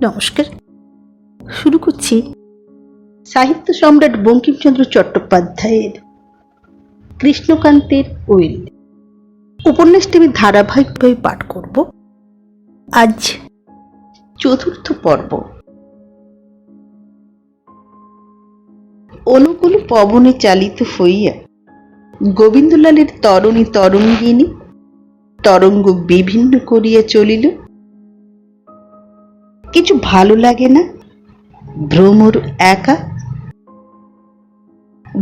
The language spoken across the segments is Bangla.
নমস্কার। শুরু করছি সাহিত্য সম্রাট বঙ্কিমচন্দ্র চট্টোপাধ্যায়ের কৃষ্ণকান্তের উইল উপন্যাসটি আমি ধারাবাহিকভাবে পাঠ করব। আজ চতুর্থ পর্ব। অনুকূল পবনে চালিত হইয়া গোবিন্দলালের তরণী তরঙ্গিনী তরঙ্গ বিভিন্ন করিয়া চলিল। কিছু ভালো লাগে না ভ্রমর একা।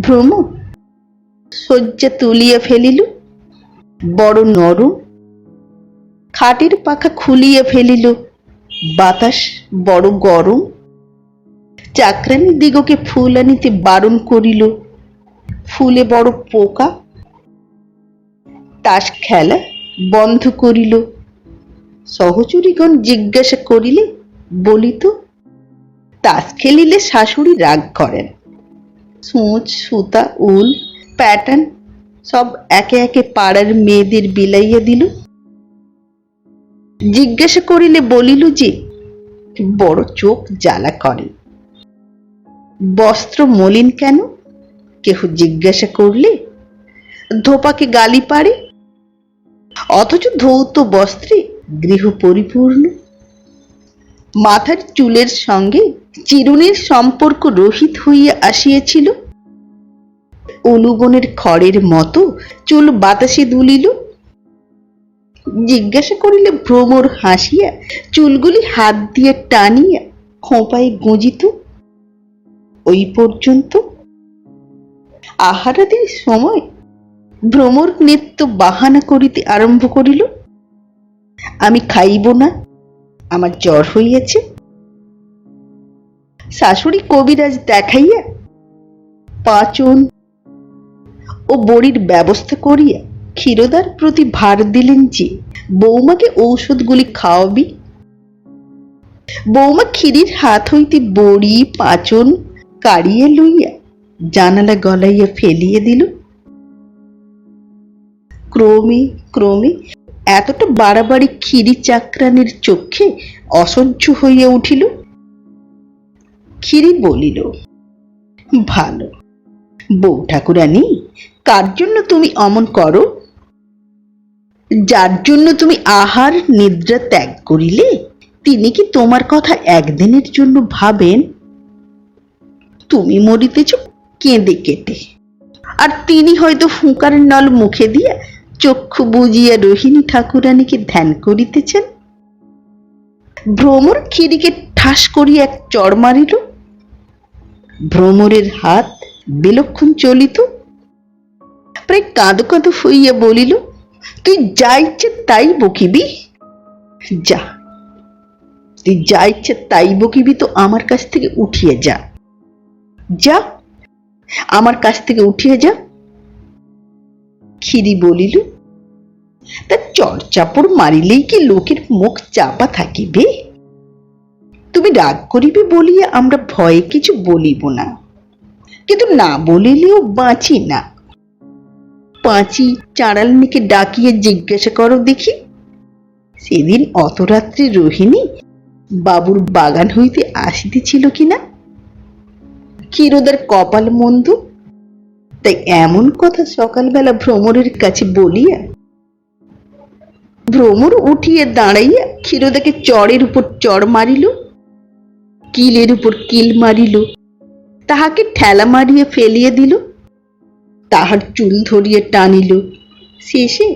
ভ্রমর শয্যা তুলিয়া ফেলিল, বড় নরম। খাটের পাখা খুলিয়া ফেলিল, বাতাস বড় গরম। চাকরানী দিগকে ফুল আনিতে বারণ করিল, ফুলে বড় পোকা। তাস খেলা বন্ধ করিল। সহচরীগণ জিজ্ঞাসা করিলে বলিত, তাস খেলিলে শাশুড়ি রাগ করেন। সূচ সুতা উল প্যাটার্ন সব একে একে পাড়ার মেয়েদের বিলাইয়া দিল। জিজ্ঞাসা করিলে বলিল যে বড় চোখ জ্বালা করে। বস্ত্র মলিন কেন কেহ জিজ্ঞাসা করলে ধোপাকে গালি পারে, অথচ ধৌত বস্ত্রে গৃহ পরিপূর্ণ। মাথার চুলের সঙ্গে চিরুনির সম্পর্ক রহিত হইয়া আসিয়াছিল। অনুবনের খড়ের মতো চুল বাতাসে দুলিল। জিজ্ঞাসা করিলে ভ্রমর হাসিয়া চুলগুলি হাত দিয়ে টানিয়া খোঁপায় গুঁজিত। ওই পর্যন্ত। আহারাদির সময় ভ্রমর নিত্য বাহানা করিতে আরম্ভ করিল, আমি খাইব না, আমার জ্বর হইয়াছে। শাশুড়ি কবিরাজ দেখাইয়া পাচন ও বড়ির ব্যবস্থা করিয়া ক্ষীরোদার প্রতি ভার দিলেন যে বৌমাকে ঔষধগুলি খাওয়াবি। বৌমা ক্ষীরির হাত হইতে বড়ি পাচন কাড়িয়া লইয়া জানালা গলাইয়া ফেলিয়া দিল। ক্রমে ক্রমে এতটা বাড়াবাড়ি ক্ষীরি চাকরানির চক্ষে অসহ্য হইয়া উঠিল। ক্ষীরি বলিল, ভালো বউ ঠাকুরানী, কার জন্য তুমি অমন করো? যার জন্য তুমি আহার নিদ্রা ত্যাগ করিলে তিনি কি তোমার কথা একদিনের জন্য ভাবেন? তুমি মরিতেছ কেঁদে কেটে, আর তিনি হয়তো ফুঁকার নল মুখে দিয়া চক্ষু বুজিয়া রোহিণী ঠাকুরানীকে ধ্যান করিতেছেন। ভ্রমর ক্ষীরিকে ঠাস করিয়া এক চড় মারিল। ভ্রমরের হাত বিলক্ষণ চলিত। প্রায় কাঁদো কাঁদো হইয়া বলিল, তুই যা ইচ্ছে তাই বকিবি? যা, তুই যা ইচ্ছে তাই বকিবি তো আমার কাছ থেকে উঠিয়ে যা। যা, আমার কাছ থেকে উঠিয়ে যা। ক্ষীরি বলিল, তা চড় চাপড় মারিলেই কি লোকের মুখ চাপা থাকিবে? তুমি রাগ করিবে বলিয়া আমরা ভয়ে কিছু বলিব না, কিন্তু না বলিলেও বাঁচি না। পাঁচি চাঁড়ালনিকে ডাকিয়ে জিজ্ঞাসা করো দেখি, সেদিন অত রাত্রে রোহিণী বাবুর বাগান হইতে আসিতেছিল কিনা? ক্ষীরোদার কপাল মন্দ, তাই এমন কথা সকালবেলা ভ্রমরের কাছে বলিয়া ভ্রমর উঠিয়া দাঁড়াইয়া ক্ষীরোদাকে চড়ের উপর চড় মারিল, কিলের উপর কিল মারিল, তাহাকে ঠেলা মারিয়া ফেলিয়া দিল, তাহার চুল ধরিয়া টানিল, শেষে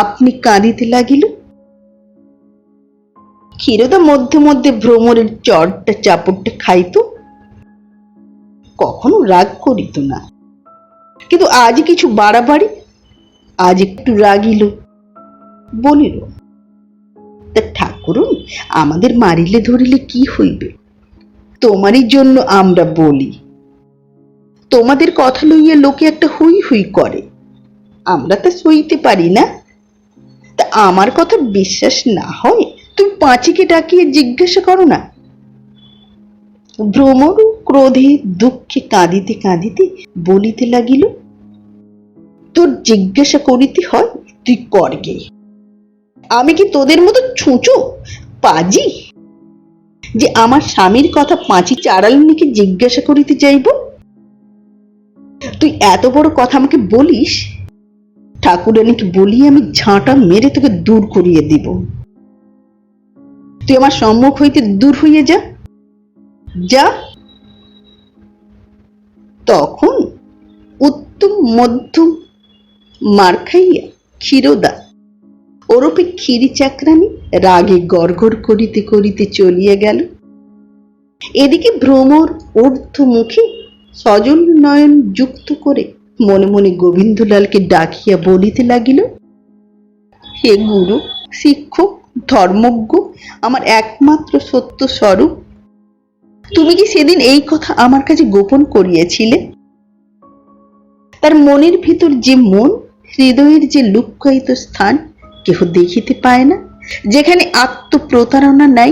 আপনি কাঁদিতে লাগিল। ক্ষীরোদা মধ্যে মধ্যে ভ্রমরের চড়টা চাপড়টা খাইত, কখনো রাগ করিত না, কিন্তু আজ কিছু বাড়াবাড়ি, আজ একটু রাগিল। বলিল, তা ঠাকুরুন, আমাদের মারিলে ধরিলে কি হইবে? তোমারই জন্য আমরা বলি। তোমাদের কথা লইয়া লোকে একটা হুই হুই করে, আমরা তা সইতে পারি না। তা আমার কথা বিশ্বাস না হয় তুমি পাঁচিকে ডাকিয়ে জিজ্ঞাসা করো না। ভ্রমর ক্রোধে দুঃখে কাঁদিতে কাঁদিতে বলিতে লাগিল, তোর জিজ্ঞাসা করিতে হয় তুই করগে, আমি কি তোদের মতো ছুঁচো পাজি যে আমার স্বামীর কথা পাঁচি চারালনিকে জিজ্ঞাসা করিতে যাইব? তুই এত বড় কথা আমাকে বলিস, ঠাকুরানীকে বলিয়ে আমি ঝাঁটা মেরে তোকে দূর করিয়ে দিব। তুই আমার সম্মুখ হইতে দূর হইয়া যা, যা। তখন উত্তম মধ্যম মার খাইয়া ক্ষীরোদা ওরূপে ক্ষীরি চাকরানি রাগে গড়গড় করিতে করিতে চলিয়া গেল। এদিকে ভ্রমর ঊর্ধ্বমুখে সজল নয়ন যুক্ত করে মনে মনে গোবিন্দলালকে ডাকিয়া বলিতে লাগিল, হে গুরু, শিক্ষক, ধর্মজ্ঞ, আমার একমাত্র সত্য স্বরূপ, তুমি কি সেদিন এই কথা আমার কাছে গোপন করিয়াছিলে? তার মনের ভিতর যে মন, হৃদয়ের যে লুক্কায়িত স্থান কেহ দেখিতে পায় না, যেখানে আত্মপ্রতারণা নাই,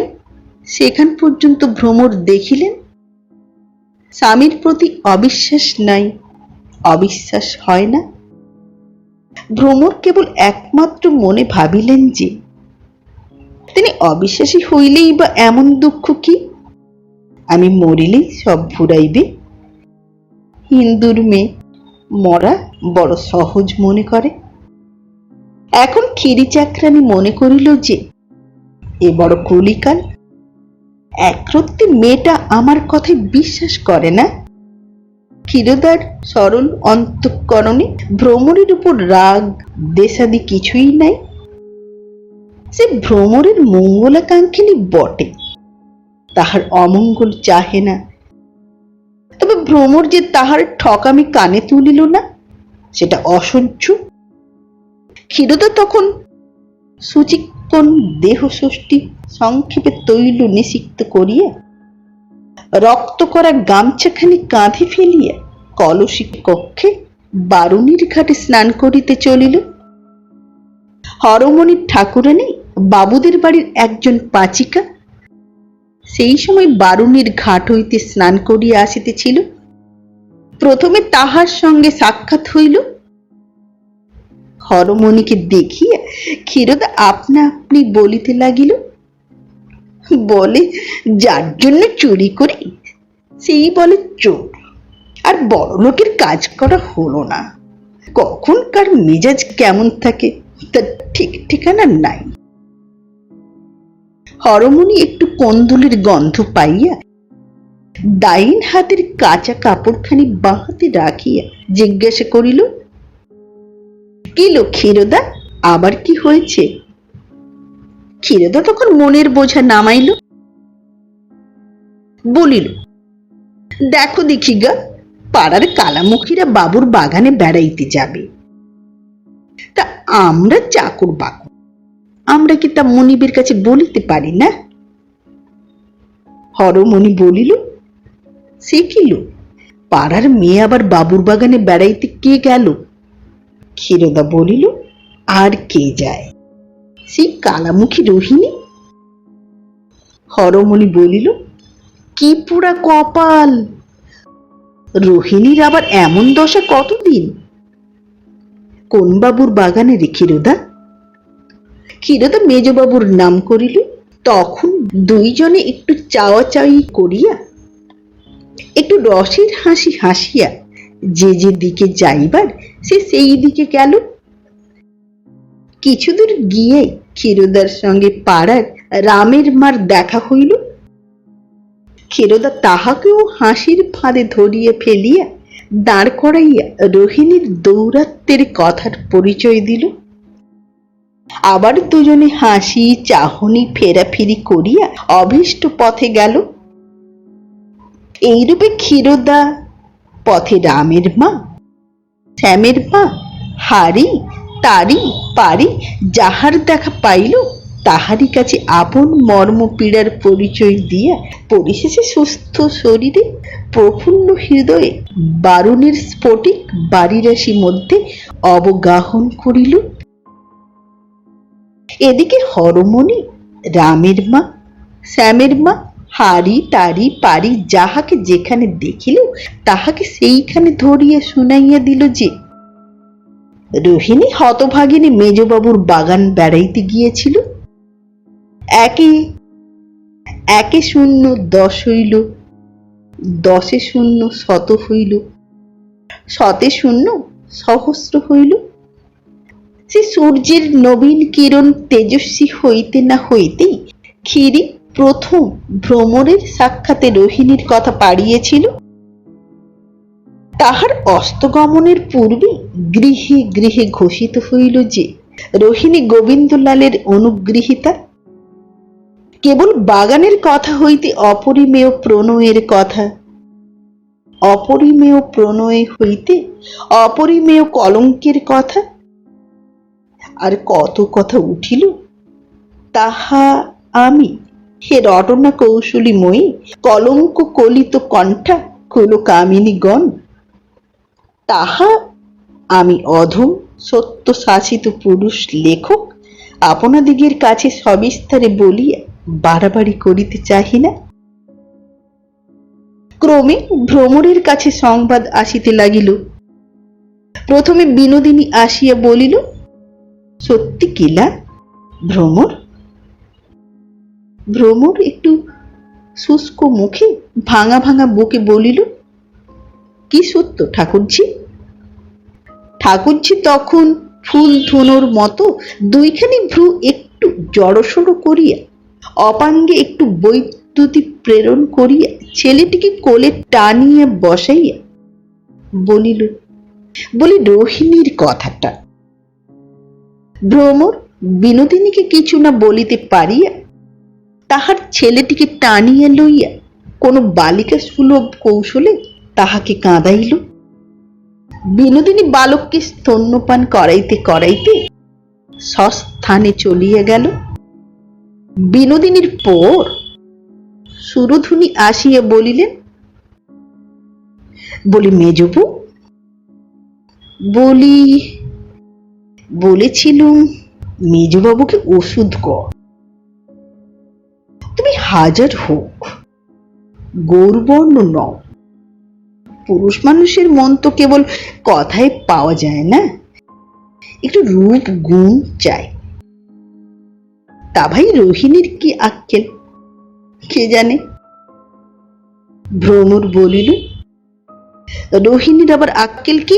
সেখান পর্যন্ত ভ্রমর দেখিলেন। স্বামীর প্রতি অবিশ্বাস নাই, অবিশ্বাস হয় না। ভ্রমর কেবল একমাত্র মনে ভাবিলেন যে তিনি অবিশ্বাসী হইলেই বা এমন দুঃখ কি? আমি মরিলেই সব ফুরাইবে। হিন্দুর মেয়ে মরা বড় সহজ মনে করে। এখন ক্ষীরি চাকরানি মনে করিল যে এ বড় কলিকাল, একরত্তি মেয়েটা আমার কথায় বিশ্বাস করে না। ক্ষীরোদার সরল অন্তঃকরণে ভ্রমরের উপর রাগ দেশাদি কিছুই নাই। সে ভ্রমরের মঙ্গলাকাঙ্ক্ষিনী বটে, তাহার অমঙ্গল চাহে না। তবে ভ্রমর যে তাহার ঠকামি কানে তুলিল না, সেটা অসহ্য। ক্ষীরোদা তখন সুচিক্কণ দেহ ষষ্ঠী সংক্ষেপে তৈল নিষিক্ত করিয়া রক্ত করা গামছাখানি কাঁধে ফেলিয়া কলসী কক্ষে বারুণীর ঘাটে স্নান করিতে চলিল। হরমণির ঠাকুরানী বাবুদের বাড়ির একজন পাচিকা সেই সময় বারুণীর ঘাট হইতে স্নান করিয়া আসিতেছিল। প্রথমে তাহার সঙ্গে সাক্ষাৎ হইল। হরমণিকে দেখিয়া ক্ষীরোদা আপনা আপনি বলিতে লাগিল, বলে যার জন্য চুরি করি সেই বলে চোর, আর বড় লোকের কাজ করা হলো না। কখন কার মেজাজ কেমন থাকে তার ঠিক ঠিকানা নাই। হরমণি একটু কন্দুলের গন্ধ পাইয়া ডাইন হাতের কাঁচা কাপড়খানি বাঁ হাতে রাখিয়া জিজ্ঞাসা করিল, কি লো ক্ষীরোদা, আবার কি হয়েছে? ক্ষীরোদা তখন মনের বোঝা নামাইল, বলিল, দেখো দেখি গা, পাড়ার কালামুখীরা বাবুর বাগানে বেড়াইতে যাবে, তা আমরা চাকর বাকর, আমরা কি তা মনিবের কাছে বলিতে পারি না? হরমণি বলিল, সে কি লো, পাড়ার মেয়ে আবার বাবুর বাগানে বেড়াইতে কে গেল? ক্ষীরোদা বলিল, আর কে যায়, সেই কালামুখী রোহিণী। হরমণি বলিল, কি পুরা কপাল, রোহিণীর আবার এমন দশা কতদিন? কোন বাবুর বাগানে রে ক্ষীরোদা? ক্ষীরোদা মেজবাবুর নাম করিল। তখন দুইজনে একটু চাওয়াচাওয়ি করিয়া একটু রসের হাসি হাসিয়া যে যে দিকে যাইবার সে সেই দিকে গেল। কিছুদূর গিয়ে ক্ষীরোদার সঙ্গে পাড়ার রামের মার দেখা হইল। ক্ষীরোদা তাহাকেও হাসির ফাঁদে ধরিয়া ফেলিয়া দাঁড় করাইয়া রোহিণীর দৌরাত্মের কথার পরিচয় দিল। আবার দুজনে হাসি চাহনি ফেরাফিরি করিয়া অভীষ্ট পথে গেল। এইরূপে ক্ষীরোদা পথে রামের মা, শ্যামের মা, হারি তারি পারি যাহার দেখা পাইল তাহারই কাছে আপন মর্ম পীড়ার পরিচয় দিয়া পরিশেষে সুস্থ শরীরে প্রফুল্ল হৃদয়ে বারুণের স্ফটিক বাড়িরাশি মধ্যে অবগাহন করিল। এদিকে হরমণি রামের মা, শ্যামের মা, হারি তারি পারি যাহাকে যেখানে দেখিল তাহাকে সেইখানে ধরিয়া শুনাইয়া দিল যে রোহিণী হতভাগিনী মেজবাবুর বাগান বেড়াইতে গিয়েছিল। একে শূন্য 10 হইল, 10 শূন্য 100 হইল, 100 শূন্য সহস্র হইল। সে সূর্যের নবীন কিরণ তেজস্বী হইতে না হইতেই ক্ষীরি প্রথম ভ্রমরের সাক্ষাতে রোহিণীর কথা পাড়িয়েছিল। তাহার অস্তগমনের পূর্বে গৃহে গৃহে ঘোষিত হইল যে রোহিণী গোবিন্দলালের অনুগৃহীতা। কেবল বাগানের কথা হইতে অপরিমেয় প্রণয়ের কথা, অপরিমেয় প্রণয় হইতে অপরিমেয় কলঙ্কের কথা, আর কত কথা উঠিল, তাহা আমি হে রটনা কৌশলীময়ী কলঙ্ক কলিত কণ্ঠা কুল কামিনীগণ, তাহা আমি অধম সত্য শাসিত পুরুষ লেখক আপনাদিগের কাছে সবিস্তারে বলিয়া বাড়াবাড়ি করিতে চাহি না। ক্রমে ভ্রমরের কাছে সংবাদ আসিতে লাগিল। প্রথমে বিনোদিনী আসিয়া বলিল, সত্যি কিলা ভ্রমর? ভ্রমর একটু শুষ্ক মুখে ভাঙা ভাঙা বুকে বলিল, কি সত্য ঠাকুরজি? ঠাকুরজি তখন ফুল ধুনোর মতো দুইখানি ভ্রু একটু জড়সড় করিয়া অপাঙ্গে একটু বৈদ্যুতিক প্রেরণ করিয়া ছেলেটিকে কোলে টানিয়া বসাইয়া বলিল, বলি রোহিণীর কথাটা। ভ্রমর বিনোদিনীকে কিছু না বলিতে পারিয়া তাহার ছেলেটিকে টানিয়া লইয়া কোনো বালিকা সুলভ কৌশলে তাহাকে কাঁদাইল। বিনোদিনী বালককে স্তন্যপান করাইতে করাইতে স্বস্থানে চলিয়া গেল। বিনোদিনীর পর সুরধুনী আসিয়া বলিলেন, বলি মেজবু, বলেছিলুম মেজবাবুকে ওষুধ কর। তুমি হাজার হোক গৌরবর্ণ নও, পুরুষ মানুষের মন তো কেবল কথায় পাওয়া যায় না, একটু রূপ গুণ চাই। তা ভাই রোহিণীর কি আক্কেল কে জানে? ভ্রমর বলিল, রোহিণীর আবার আক্কেল কি?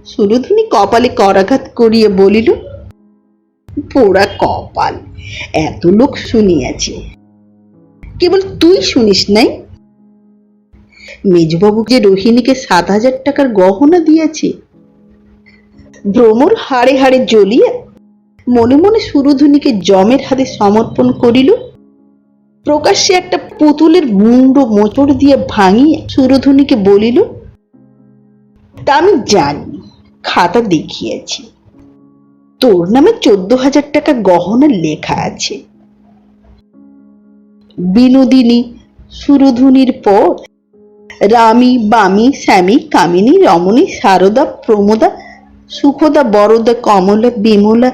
সুরধুনী কপালে করাঘাত করিয়া বলিল, পোড়া কপাল, এত লোক শুনিয়াছে, কেবল তুই শুনিস নাই? মেজবাবু যে রোহিণীকে 7,000 টাকার গহনা দিয়েছে। ভ্রমর হাড়ে হাড়ে জ্বলিয়া মনে মনে সুরধুনীকে জমের হাতে সমর্পণ করিল। প্রকাশ্যে একটা পুতুলের মুন্ড মোচড় দিয়ে ভাঙিয়া সুরধুনীকে বলিল, তা আমি জানি, খাতা দেখিয়াছি, তোর নামে 14,000 টাকা গহনা লেখা আছে। বিনোদিনী সুরধুনীর পর রামী, বামী, শ্যামী, কামিনী, রমণী, সারদা, প্রমোদা, সুখদা, বরদা, কমলা, বিমলা,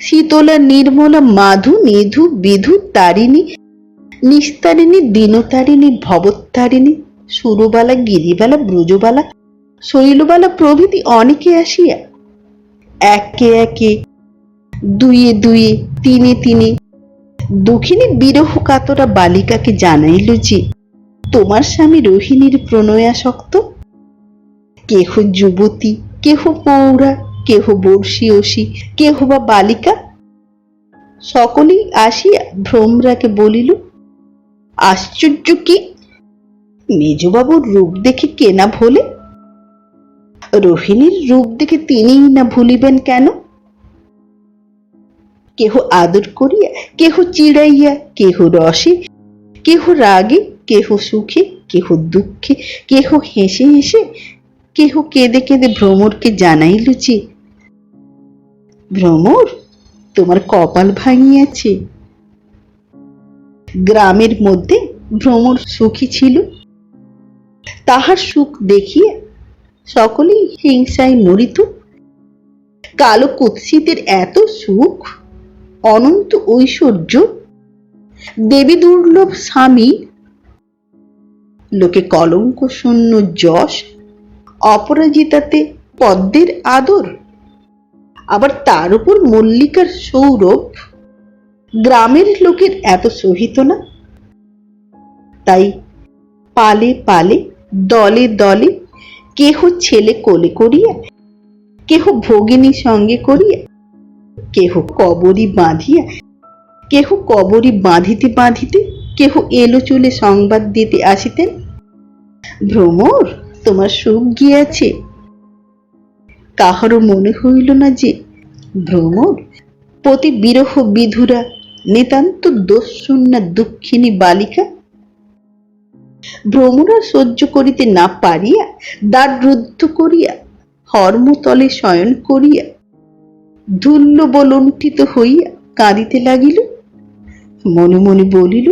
শীতলা, নির্মলা, মাধু, নিধু, বিধু, তারিণী, নিস্তারিণী, দীনতারিণী, ভবতারিণী, সুরবালা, গিরিবালা, ব্রজবালা, শৈলবালা প্রভৃতি অনেকে আসিয়া একে একে, দুয়ে দুয়ে, তিনে তিনে দুঃখিনী বিরহ কাতরা বালিকাকে জানাইল যে তোমার স্বামী রোহিণীর প্রণয়াসক্ত। কেহ যুবতী, কেহ পৌরা, কেহ বর্ষীয়সী, কেহ বা বালিকা, সকলেই আসিয়া ভ্রমরাকে বলিল, আশ্চর্য কি, মেজবাবুর রূপ দেখে কে না ভোলে? রোহিণীর রূপ দেখে তিনিই না ভুলিবেন কেন? কেহ আদর করিয়া, কেহ চিড়াইয়া, কেহ রসে, কেহ রাগে, কেহ সুখে, কেহ দুঃখে, কেহ হেসে হেসে, কেহ কেঁদে কেঁদে ভ্রমরকে জানাইল যে ভ্রমর, তোমার কপাল ভাঙিয়াছে। গ্রামের মধ্যে ভ্রমর সুখী ছিল, তাহার সুখ দেখিয়া সকলেই হিংসায় মরিত। কালো কুৎসিতের এত সুখ, অনন্ত ঐশ্বর্য, দেবী দুর্লভ স্বামী, লোকে কলঙ্ক শূন্য যশ, অপরাজিতাতে পদ্মের আদর, আবার তার উপর মল্লিকার সৌরভ, গ্রামের লোকের এত সহিত না, তাই পালে পালে দলে দলে কেহ ছেলে কোলে করিয়া, কেহ ভগিনী সঙ্গে করিয়া, কেহ কবরী বাঁধিয়া, কেহ কবরী বাঁধিতে বাঁধিতে কেহ এলো চলে সংবাদ দিতে আসিতেন, ভ্রমর তোমার সুখ গিয়াছে। কাহারও মনে হইল না যে ভ্রমর প্রতি বিরহ বিধুরা নিতান্ত দোষশূন্যা দুঃখিনী বালিকা। ভ্রমরা সহ্য করিতে না পারিয়া দ্বার রুদ্ধ করিয়া হর্মতলে শয়ন করিয়া ধুল্য বলুণ্ঠিত হইয়া কাঁদিতে লাগিল। মনে মনে বলিল,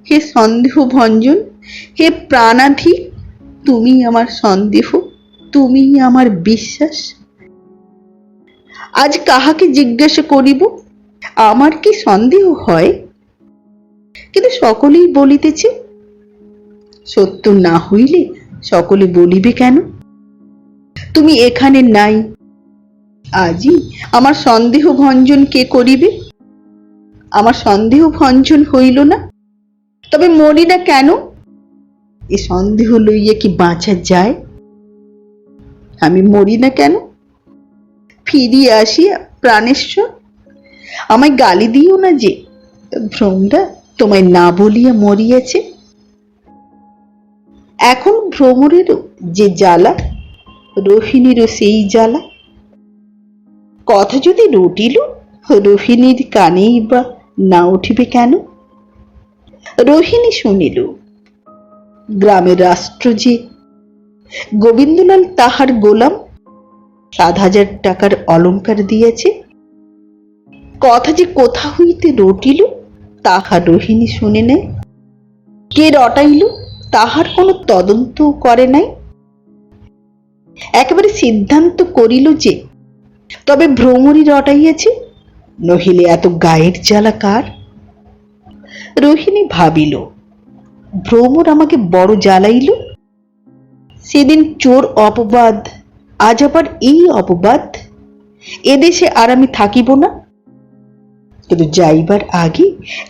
হে সন্দেহ ভঞ্জন, হে প্রাণাধিক, তুমি আমার সন্দেহ, তুমি আমার বিশ্বাস। আজ কাহাকে জিজ্ঞাসা করিব আমার কি সন্দেহ হয়? কিন্তু সকলেই বলিতেছে, সত্য না হইলে সকলে বলিবে কেন? তুমি এখানে নাই, আজই আমার সন্দেহ ভঞ্জন কে করিবে? আমার সন্দেহ ভঞ্জন হইল না, তবে মরি না কেন? এ সন্দেহ লইয়া কি বাঁচা যায়? আমি মরি না কেন? ফিরিয়ে আসিয়া প্রাণেশ্বর, আমায় গালি দিও না যে ভ্রমরা তোমায় না বলিয়া মরিয়াছে। এখন ভ্রমরেরও যে জ্বালা, রোহিণীরও সেই জ্বালা। কথা যদি রটিল, রোহিণীর কানেই বা না উঠিবে কেন? রোহিণী শুনিল, গ্রামের রাষ্ট্র যে গোবিন্দলাল তাহার গোলাম 7,000 টাকার অলঙ্কার দিয়েছে। কথা যে কোথা হইতে রটিল তাহা রোহিণী শুনে নেয়। কে রটাইল তাহার কোনো তদন্ত করে নাই। একেবারে সিদ্ধান্ত করিল যে তবে ভ্রমরই রটাইয়াছে, নহিলে এত গায়ের জ্বালা কার? রোহিণী ভাবিল, ভ্রমর আমাকে বড় জ্বালাইল। সেদিন চোর অপবাদ, আজ আবার এই অপবাদ। এদেশে আর আমি থাকিব না। কিন্তু যাইবার আগে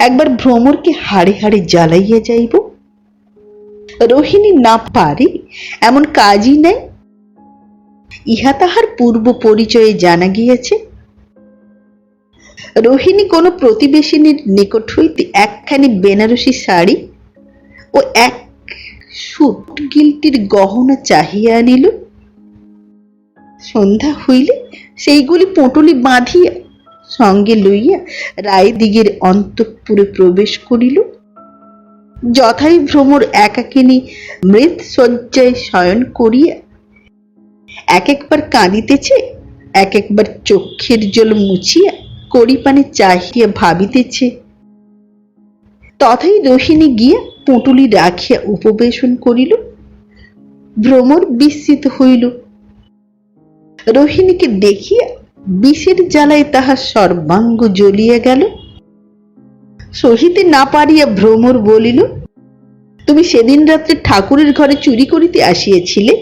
একবার ভ্রমরকে হাড়ে হাড়ে জ্বালাইয়া যাইব। রোহিণী না পারে এমন কাজই নাই, ইহা তাহার পূর্ব পরিচয়ে জানা গিয়াছে। রোহিণী কোনো প্রতিবেশিনীর নিকট হইতে একখানি বেনারসি শাড়ি ও এক সুট গিলটির গহনা চাহিয়া আনিল। সন্ধ্যা হইলে সেইগুলি পুঁটুলি বাঁধিয়া সঙ্গে লইয়া রায়দিগের অন্তঃপুরে প্রবেশ করিল। যথাই ভ্রমর একাকিনী মৃত শয্যায় শয়ন করিয়া এক একবার কাঁদিতেছে, এক একবার চক্ষের জল মুছিয়া কড়িপানে চাহিয়া ভাবিতেছে। তথাই রোহিণী গিয়া পুঁটুলি রাখিয়া উপবেশন করিল। ভ্রমর বিস্মিত হইল। রোহিণীকে দেখিয়া বিষের জ্বালায় তাহার সর্বাঙ্গ জ্বলিয়া গেল। সহিতে না পারিয়া ভ্রমর বলিল, তুমি সেদিন রাত্রে ঠাকুরের ঘরে চুরি করিতে আসিয়াছিলে,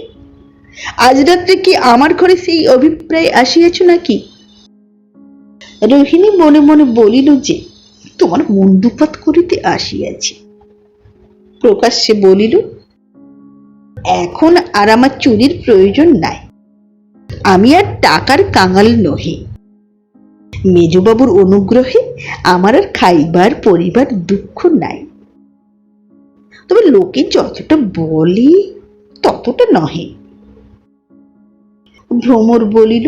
আজ রাত্রে কি আমার ঘরে সেই অভিপ্রায় আসিয়াছ নাকি? রোহিণী মনে মনে বলিল যে তোমার মুন্ডুপাত করিতে আসিয়াছি। প্রকাশ্যে বলিল, এখন আর আমার চুরির প্রয়োজন নাই, আমি আর টাকার কাঙাল নহি। মেজবাবুর অনুগ্রহে আমার আর খাইবার পরিবার দুঃখ নাই। তবে লোকে যতটা বলে ততটা নহে। ভ্রমর বলিল,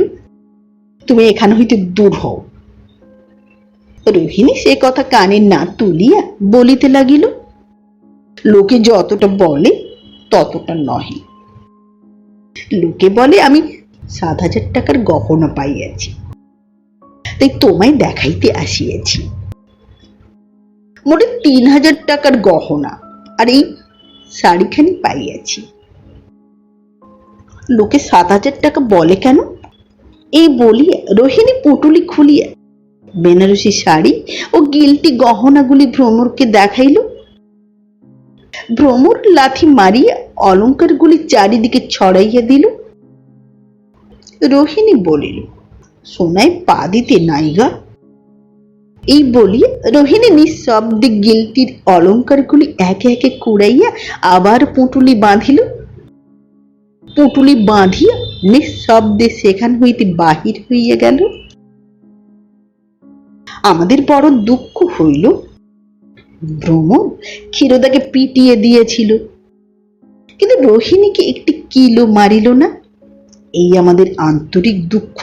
তুমি এখান হইতে দূর হও। রোহিণী সে কথা কানে না তুলিয়া বলিতে লাগিল, লোকে যতটা বলে ততটা নহে। লোকে বলে আমি 7,000 টাকার গহনা পাইয়াছি, তাই তোমায় দেখাইতে আসিয়াছি। মোটে 3,000 টাকার গহনা আর এই শাড়িখানি পাইয়াছি। লোকে 7,000 টাকা বলে কেন? এই বলিয়া রোহিণী পুটুলি খুলিয়া বেনারসি শাড়ি ও গিলটি গহনাগুলি ভ্রমরকে দেখাইল। ভ্রমর লাথি মারিয়া অলঙ্কারগুলি চারিদিকে ছড়াইয়া দিল। রোহিণী বলিল, সোনায় পা দিতে নাই গা। এই বলিয়া রোহিণী নিঃশব্দে গিলটির অলঙ্কারগুলি একে একে কুড়াইয়া আবার পুঁটুলি বাঁধিল। পুঁটুলি বাঁধিয়া নিঃশব্দে সেখান হইতে বাহির হইয়া গেল। আমাদের বড় দুঃখ হইল, ভ্রমর ক্ষীরোদাকে পিটিয়ে দিয়েছিল, কিন্তু রোহিণীকে একটি কিলও মারিল না। এই আমাদের আন্তরিক দুঃখ।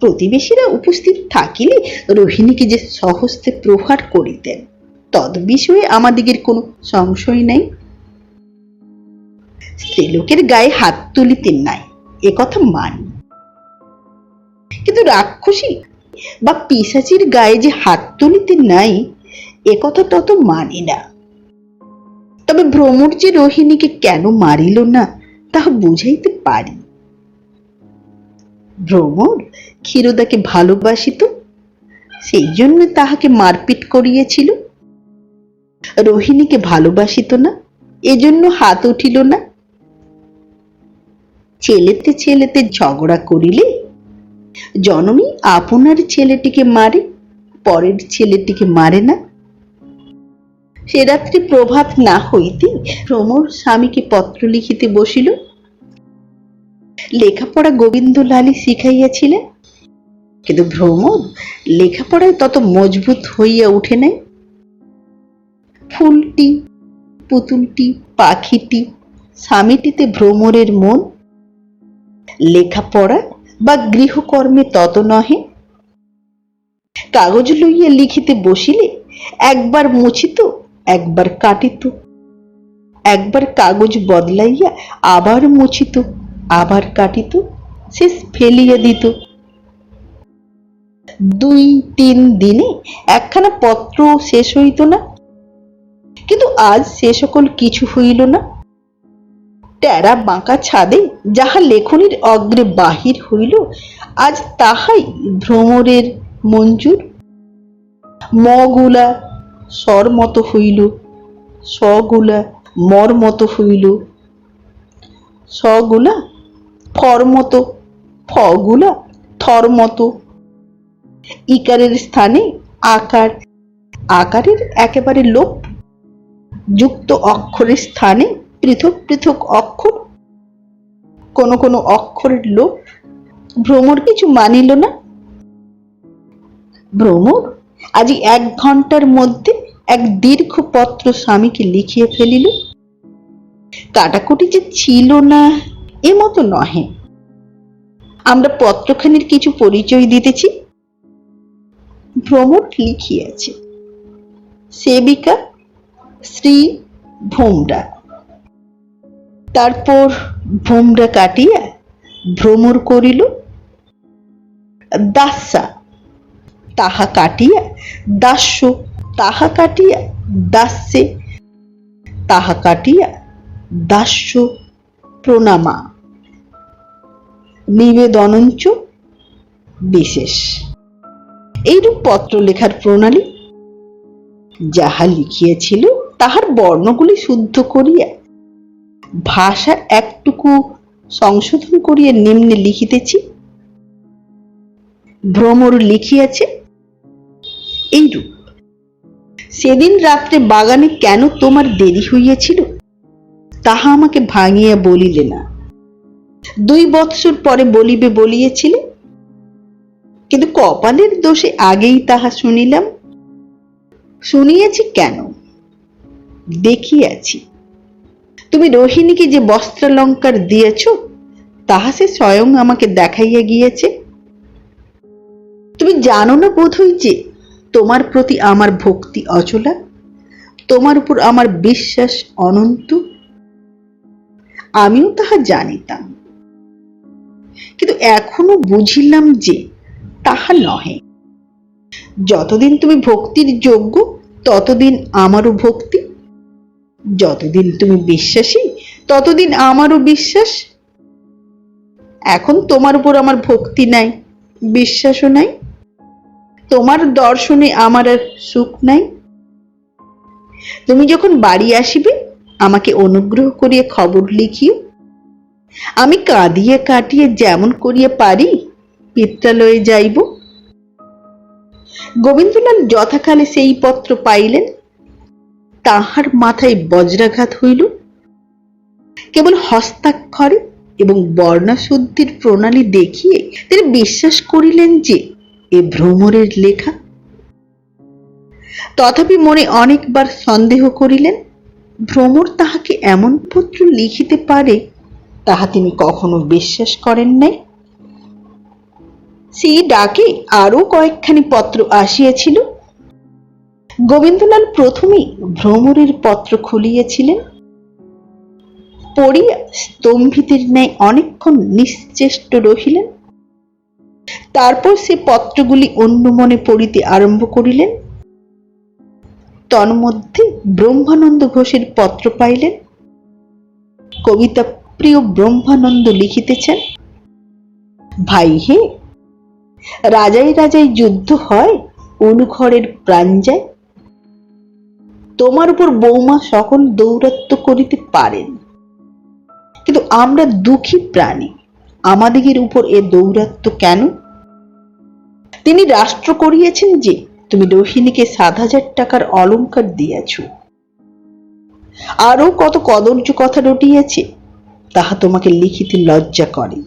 প্রতিবেশীরা উপস্থিত থাকিলে রোহিণীকে যে সহস্তে প্রহার করিতেন তদ বিষয়ে আমাদিগের কোনো সংশয় নাই। স্ত্রীলোকের গায়ে হাত তুলিতেন নাই এ কথা মানি, কিন্তু রাক্ষসী বা পিশাচির গায়ে যে হাত তুলিতেন নাই এ কথা তত মানি না। তবে ভ্রমর যে রোহিণীকে কেন মারিল না তাহা বুঝাইতে পারি। ভ্রমর ক্ষীরোদাকে ভালোবাসিত, সেই জন্য তাহাকে মারপিট করিয়েছিল। রোহিণীকে ভালোবাসিত না, এজন্য হাত উঠিল না। ছেলেতে ছেলেতে ঝগড়া করিলে জননী আপনার ছেলেটিকে মারে, পরের ছেলেটিকে মারে না। সে রাত্রি প্রভাত না হইতে ভ্রমর স্বামীকে পত্র লিখিতে বসিল। লেখাপড়া গোবিন্দলালই শিখাইয়াছিলেন, কিন্তু ভ্রমর লেখাপড়ায় তত মজবুত হইয়া উঠে নাই। ফুলটি, পুতুলটি, পাখিটি, স্বামীটিতে ভ্রমরের মন, লেখাপড়া বা গৃহকর্মে তত নহে। কাগজ লইয়া লিখিতে বসিলে একবার মুছিত, একবার কাটিত, একবার কাগজ বদলাইয়া আবার মুছিত, আবার কাটিত, শেষ ফেলিয়া দিত। 2-3 দিনে একখানা পত্র শেষ হইত না। কিন্তু আজ সে সকল কিছু হইল না। টেরা বাঁকা ছাদে যাহা লেখনির অগ্রে বাহির হইল আজ তাহাই ভ্রমরের মঞ্জুর। মগুলা স্বর মতো হইল, সগুলা মর মতো হইল, সগুলা ফর মতো, ফগুলা থর মতো। ইকারের স্থানে আকার, আকারের একেবারে লোপ। যুক্ত অক্ষরের স্থানে পৃথক পৃথক অক্ষর, কোন কোন অক্ষরের লোপ। ভ্রমর কিছু মানিল না। ভ্রমর আজি 1 ঘন্টার মধ্যে এক দীর্ঘ পত্র স্বামীকে লিখিয়ে ফেলিল। কাটাকুটি যে ছিল না এ মতো নহে। আমরা পত্রখানির কিছু পরিচয় দিতেছি। ভ্রমর লিখিয়াছে, সেবিকা শ্রী ভোমরা। তারপর ভোমরা কাটিয়া ভ্রমর করিল দাস্যা, তাহা কাটিয়া দাস্য, তাহা কাটিয়া দাস্যে, তাহা কাটিয়া দাস্য প্রণামা নিবেদনঞ্চ বিশেষ। এইরূপ পত্র লেখার প্রণালী। যাহা লিখিয়াছিল তাহার বর্ণগুলি শুদ্ধ করিয়া ভাষা একটুকু সংশোধন করিয়া নিম্নে লিখিতেছি। ভ্রমর লিখিয়াছে এইরূপ: সেদিন রাত্রে বাগানে কেন তোমার দেরি হইয়াছিল তাহা আমাকে ভাঙিয়া বলিলে না। 2 বৎসর পরে বলিবে বলিয়েছিলে, কিন্তু কপালের দোষে আগেই তাহা শুনিলাম। শুনিয়াছি কেন? দেখিয়াছি। তুমি রোহিণীকে যে বস্ত্রালঙ্কার দিয়েছ তাহা সে স্বয়ং আমাকে দেখাইয়া গিয়েছে। তুমি জানো না বোধহয় যে তোমার প্রতি আমার ভক্তি অচলা, তোমার উপর আমার বিশ্বাস অনন্ত। আমিও তাহা জানিতাম, কিন্তু এখনো বুঝিলাম যে তাহা নহে। যতদিন তুমি ভক্তির যোগ্য ততদিন আমারও ভক্তি, যতদিন তুমি বিশ্বাসী ততদিন আমারও বিশ্বাস। এখন তোমার উপর আমার ভক্তি নাই, বিশ্বাসও নাই। তোমার দর্শনে আমার আর সুখ নাই। তুমি যখন বাড়ি আসিবে আমাকে অনুগ্রহ করিয়া খবর লিখিও। আমি কাঁদিয়ে কাটিয়ে যেমন করিয়া পারি পিত্রালয়ে যাইব। গোবিন্দলাল যথাকালে সেই পত্র পাইলেন। তাহার মাথায় বজ্রাঘাত হইল। কেবল হস্তাক্ষরে এবং বর্ণশুদ্ধির প্রণালী দেখিয়ে তিনি বিশ্বাস করিলেন যে এ ভ্রমরের লেখা। তথাপি মনে অনেকবার সন্দেহ করিলেন, ভ্রমর তাহাকে এমন পত্র লিখিতে পারে তাহা তিনি কখনো বিশ্বাস করেন নাই। সেই ডাকে আরো কয়েকখানি পত্র আসিয়াছিল। গোবিন্দলাল প্রথমেই ভ্রমরের পত্র খুলিয়াছিলেন। পড়িয়া স্তম্ভিতের ন্যায় অনেকক্ষণ নিশ্চেষ্ট রহিলেন। তারপর সে পত্রগুলি অন্য মনে পড়িতে আরম্ভ করিলেন। তন্মধ্যে ব্রহ্মানন্দ ঘোষের পত্র পাইলেন। কবিতা প্রিয় ব্রহ্মানন্দ লিখিতেছেন, ভাই হে, রাজাই রাজাই যুদ্ধ হয়, অনুঘরের প্রাণ যায়। তোমার উপর বৌমা সকল দৌরাত্ম্য করিতে পারেন, কিন্তু আমরা দুঃখী প্রাণী, আমাদিগের উপর এ দৌরাত্ম্য কেন? তিনি রাষ্ট্র করিয়েছেন যে তুমি রোহিণীকে 7,000 টাকার অলংকার দিয়াছ। আরো কত কদর্য কথা রটিয়াছে, তাহা তোমাকে লিখিতে লজ্জা করে।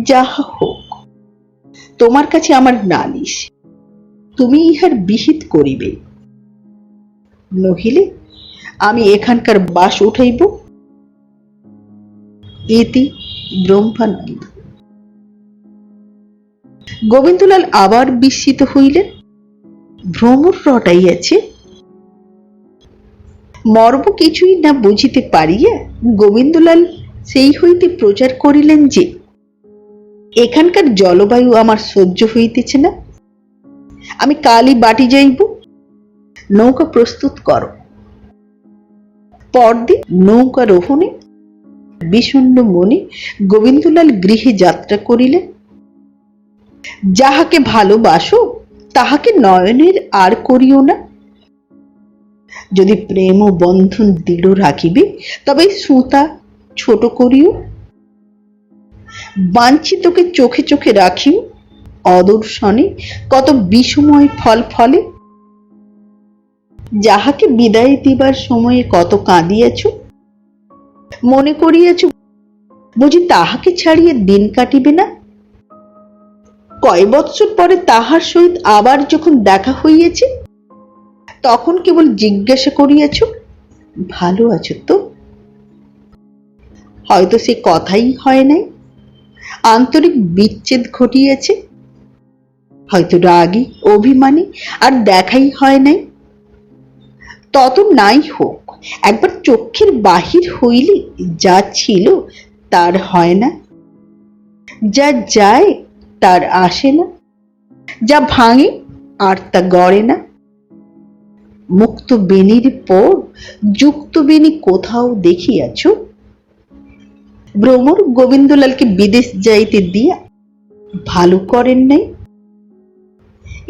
যাহা হোক, তোমার কাছে আমার নালিশ, তুমি ইহার বিহিত করিবে, নহিলে আমি এখানকার বাস উঠাইব। ইতি ব্রহ্মানন্দ। গোবিন্দলাল আবার বিস্মিত হইলেন। ভ্রমর রটাইয়াছে। মর্ম কিছুই না বুঝিতে পারিয়া গোবিন্দলাল সেই হইতে প্রচার করিলেন যে এখানকার জলবায়ু আমার সহ্য হইতেছে না, আমি কালই বাটি যাইব, নৌকা প্রস্তুত করো। পরদিন নৌকা রোহণে বিষণ্ণ মনে গোবিন্দলাল গৃহে যাত্রা করিলেন। যাহাকে ভালোবাসো তাহাকে নয়নের আর করিও না। যদি প্রেম ও বন্ধন দৃঢ় রাখিবে তবে সুতা ছোট করিও। বাঞ্ছিতকে চোখে চোখে রাখিও, অদর্শনে কত বিষময় ফল ফলে। যাহাকে বিদায় দিবার সময়ে কত কাঁদিয়াছ, মনে করিয়াছ বুঝি তাহাকে ছাড়িয়ে দিন কাটিবে না। কয় বৎসর পরে তাহার সহিত আবার যখন দেখা হইয়াছে তখন কেবল জিজ্ঞাসা করিয়াছ, ভালো আছো তো? হয়তো সে কথাই হয় নাই, আন্তরিক বিচ্ছেদ ঘটিয়াছে। হয়তো রাগী অভিমানী আর দেখাই হয় নাই। তত নাই হোক, একবার চক্ষের বাহির হইলে যা ছিল তার হয় না, যা যায় তার আসে না, যা ভাঙে আর তা গড়ে না। মুক্ত বেনির পর যুক্ত বেনি কোথাও দেখিয়াছ? ভ্রমর গোবিন্দলালকে বিদেশ যাইতে দিয়া ভালো করেন নাই।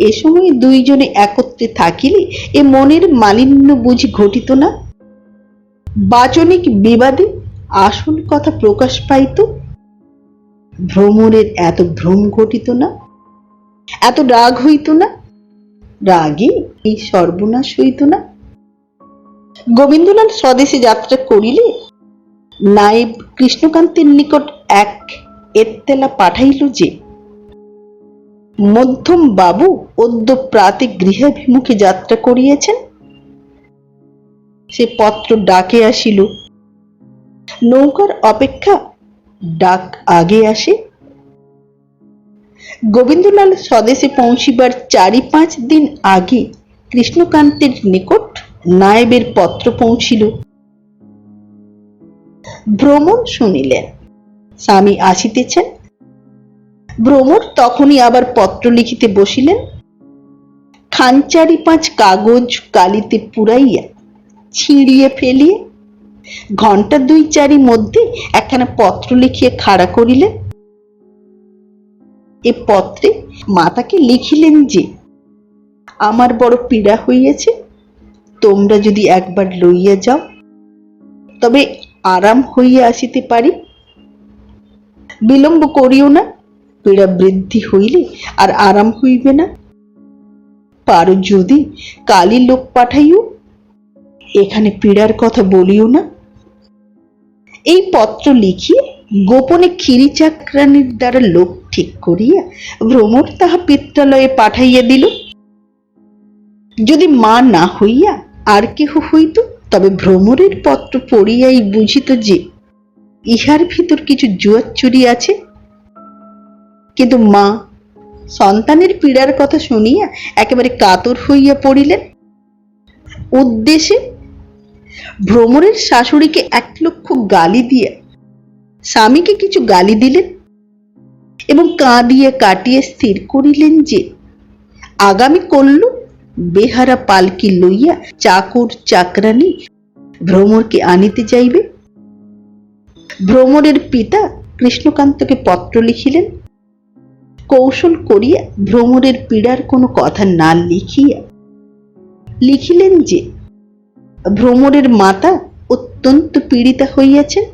এ সময় দুইজনে একত্রে থাকিলে এ মনের মালিন্য বুঝি ঘটিত না? বাচনিক বিবাদে আসল কথা প্রকাশ পাইত। ভ্রমরের এত ভ্রম ঘটিত না, এত রাগ হইত না, রাগে এই সর্বনাশ হইত না। গোবিন্দলাল স্বদেশে যাত্রা করিলে নায়েব কৃষ্ণকান্তের নিকট এক এত্তেলা পাঠাইল যে মধ্যম বাবু অদ্য প্রাতে গৃহাভিমুখে যাত্রা করিয়াছেন। সে পত্র ডাকে আসিল। নৌকার অপেক্ষা ডাক আগে আসে। গোবিন্দলাল স্বদেশে পৌঁছিবার 4-5 দিন আগে কৃষ্ণকান্তের নিকট নায়েবের পত্র পৌঁছিল। ভ্রমর শুনিলেন স্বামী আসিতেছেন। ভ্রমর তখনই আবার পত্র লিখিতে বসিলেন। খান 4-5 কাগজ কালিতে পুরাইয়া ছিঁড়িয়ে ফেলিয়ে ঘন্টা 2-4 মধ্যে একখানা পত্র লিখিয়া খাড়া করিলেন। এ পত্রে মাতাকে লিখিলেন যে আমার বড় পীড়া হইয়াছে, তোমরা যদি একবার লইয়া যাও তবে আরাম হইয়া আসিতে পারি। বিলম্ব করিও না, পীড়া বৃদ্ধি হইলে আর আরাম হইবে না। পারো যদি কালই লোক পাঠাইও, এখানে পীড়ার কথা বলিও না। এই পত্র লিখিয়ে গোপনে ক্ষীরি চাকরানির দ্বারা লোক ঠিক করিয়া ভ্রমর তাহা পিত্রালয়ে পাঠাইয়া দিল। যদি মা না হইয়া আর কেহ হইত, তবে ভ্রমরের পত্র পড়িয়াই বুঝিত যে ইহার ভিতর কিছু জুয়াচুরি আছে। কিন্তু মা সন্তানের পীড়ার কথা শুনিয়া একেবারে কাতর হইয়া পড়িলেন। উদ্দেশ্যে ভ্রমরের শাশুড়িকে 1,00,000 গালি দিয়া স্বামীকে কিছু গালি দিলেন এবং কাঁদিয়া কাটিয়ে স্থির করিলেন যে আগামী কল্য বেহারা পালকি লইয়া চাকর চাকরানি ভ্রমরকে আনিতে যাইবে। ভ্রমরের পিতা কৃষ্ণকান্তকে পত্র লিখিলেন। কৌশল করিয়া ভ্রমরের পীড়ার কোনো কথা না লিখিয়া লিখিলেন যে ভ্রমরের মাতা অত্যন্ত পীড়িতা হইয়াছেন,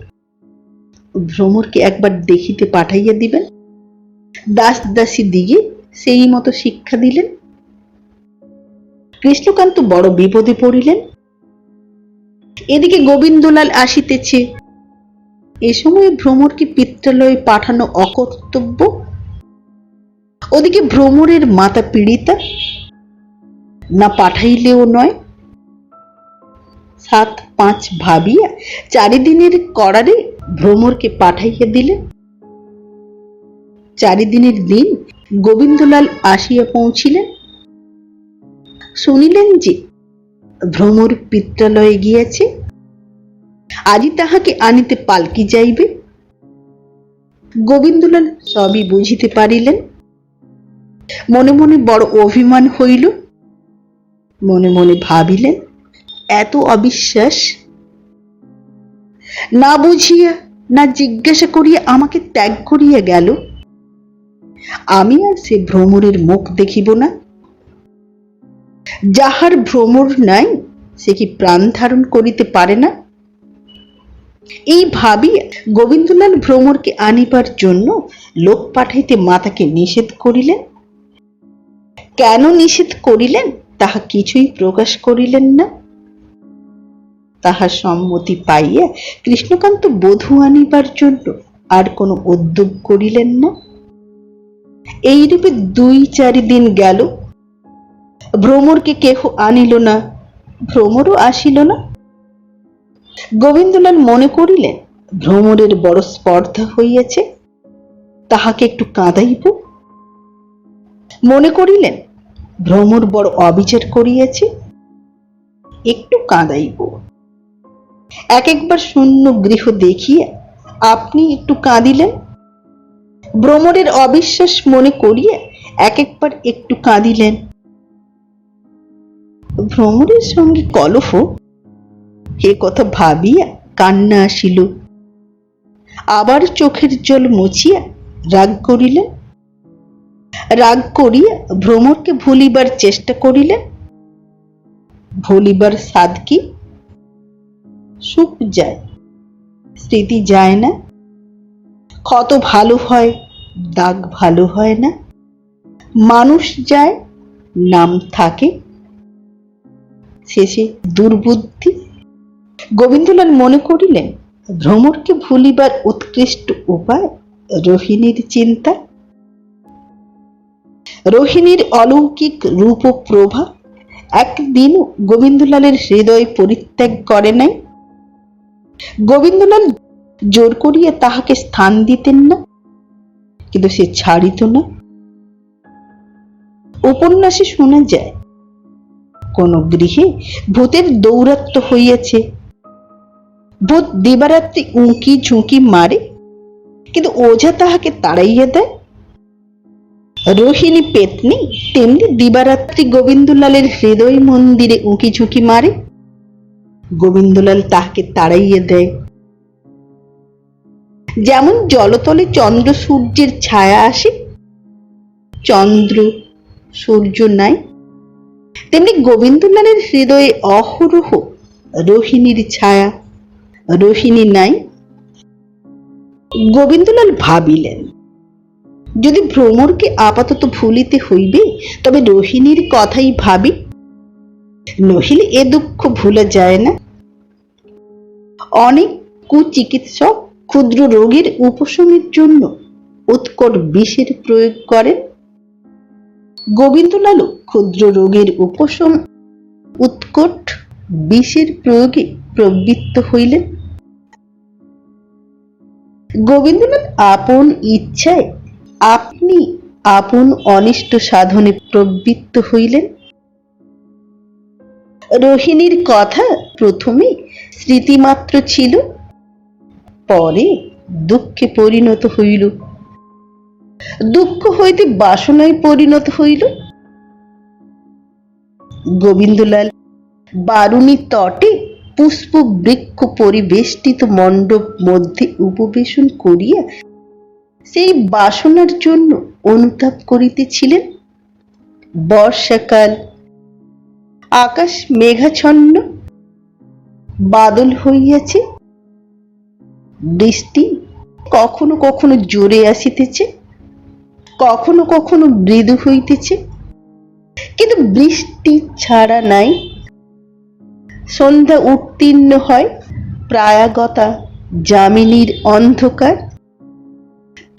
ভ্রমরকে একবার দেখিতে পাঠাইয়া দিবেন। দাস দাসী দিগে সেই মতো শিক্ষা দিলেন। কৃষ্ণকান্ত বড় বিপদে পড়িলেন। এদিকে গোবিন্দলাল আসিতেছে। এ সময়ে ভ্রমরকে পিত্রালয়ে পাঠানো অকর্তব্য। ওদিকে ভ্রমরের মাতা পীড়িতা, না পাঠাইলেও নয়। 7-5 ভাবিয়া 4 দিনের করারে ভ্রমরকে পাঠাইয়া দিলেন। 4 দিনের দিন গোবিন্দলাল আসিয়া পৌঁছিলেন। শুনিলেন যে ভ্রমর পিত্রালয়ে গিয়াছে, আজই তাহাকে আনিতে পালকি যাইবে। গোবিন্দলাল সবই বুঝিতে পারিলেন। মনে মনে বড় অভিমান হইল। মনে মনে ভাবিলেন, এত অবিশ্বাস! না বুঝিয়া না জিজ্ঞাসা করিয়া আমাকে ত্যাগ করিয়া গেল। আমি আর সে ভ্রমরের মুখ দেখিব না। যাহার ভ্রমর নাই সে কি প্রাণ ধারণ করিতে পারে না? এই ভাবিয়া গোবিন্দলাল ভ্রমরকে আনিবার জন্য লোক পাঠাইতে মাতাকে নিষেধ করিলেন। কেন নিষেধ করিলেন তাহা কিছুই প্রকাশ করিলেন না। তাহার সম্মতি পাইয়া কৃষ্ণকান্ত বধূ আনিবার জন্য আর কোনো উদ্যোগ করিলেন না। এইরূপে 2-4 দিন গেল। ভ্রমরকে কেহ আনিল না, ভ্রমরও আসিল না। গোবিন্দলাল মনে করিলেন ভ্রমরের বড় স্পর্ধা হইয়াছে, তাহাকে একটু কাঁদাইব। মনে করিলেন ভ্রমর বড় অবিচার করিয়াছে, একটু কাঁদাইব। একবার শূন্য গৃহ দেখিয়া আপনি একটু কাঁদিলেন। ভ্রমরের অবিশ্বাস মনে করিয়া একবার একটু কাঁদিলেন। ভ্রমরের সঙ্গে কলহ, এ কথা ভাবিয়া কান্না আসিল। আবার চোখের জল মুছিয়া রাগ করিলেন। রাগ করিয়া ভ্রমরকে ভুলিবার চেষ্টা করিলেন। ভুলিবার সাধ কি? সুখ যায়, স্মৃতি যায় না। ক্ষত ভালো হয়, দাগ ভালো হয় না। মানুষ যায়, নাম থাকে, শেষে দুর্বুদ্ধি। গোবিন্দলাল মনে করিলেন ভ্রমরকে ভুলিবার উৎকৃষ্ট উপায় রোহিণীর চিন্তা। রোহিণীর অলৌকিক রূপ ও প্রভা একদিনও গোবিন্দলালের হৃদয় পরিত্যাগ করে নাই। গোবিন্দলাল জোর করিয়া তাহাকে স্থান দিতেন না, কিন্তু সে ছাড়িত না। উপন্যাসে শোনা যায় কোন গৃহে ভূতের দৌরাত্ম্য হইয়াছে। ভূত দিবারাত্রি উঁকি ঝুঁকি মারে, কিন্তু ওঝা তাহাকে তাড়াইয়া দেয়। রোহিণী পেতনি তেমনি দিবারাত্রি গোবিন্দলালের হৃদয় মন্দিরে উঁকি ঝুঁকি মারে, গোবিন্দলাল তাহাকে তাড়াইয়া দেয়। যেমন জলতলে চন্দ্র সূর্যের ছায়া আসে, চন্দ্র সূর্য নাই, তেমনি গোবিন্দলালের হৃদয়ে অহরহ রোহিণীর ছায়া, রোহিণী নাই। গোবিন্দলাল ভাবিলেন যদি ভ্রমরকে আপাতত ভুলিতে হইবে তবে রোহিণীর কথাই ভাবি, নহিলে এ দুঃখ ভুলা যায় না। অনেক কুচিকিৎসক ক্ষুদ্র রোগের উপশমের জন্য উৎকট বিষের প্রয়োগ করেন। গোবিন্দলালও ক্ষুদ্র রোগের উপশম উৎকট বিষের প্রয়োগে প্রবৃত্ত হইলেন। গোবিন্দলাল আপন ইচ্ছায় আপনি আপন অনিষ্ট সাধনে প্রবৃত্ত হইলেন। রোহিণীর কথা প্রথমে স্মৃতিমাত্র ছিল, পরে দুঃখে পরিণত হইল, দুঃখ হইতে বাসনায় পরিণত হইল। গোবিন্দলাল বারুণী তটে পুষ্প বৃক্ষ পরিবেষ্টিত মণ্ডপ মধ্যে উপবেশন করিয়া সেই বাসনার জন্য অনুতাপ করিতেছিলেন। বর্ষাকাল, আকাশ মেঘাচ্ছন্ন, বাদল হইয়াছে, বৃষ্টি কখনো কখনো জোরে আসিতেছে, কখনো কখনো মৃদু হইতেছে, কিন্তু বৃষ্টি ছাড়া নাই। সন্ধ্যা উত্তীর্ণ হয়, প্রায়াগতা যামিনীর অন্ধকার,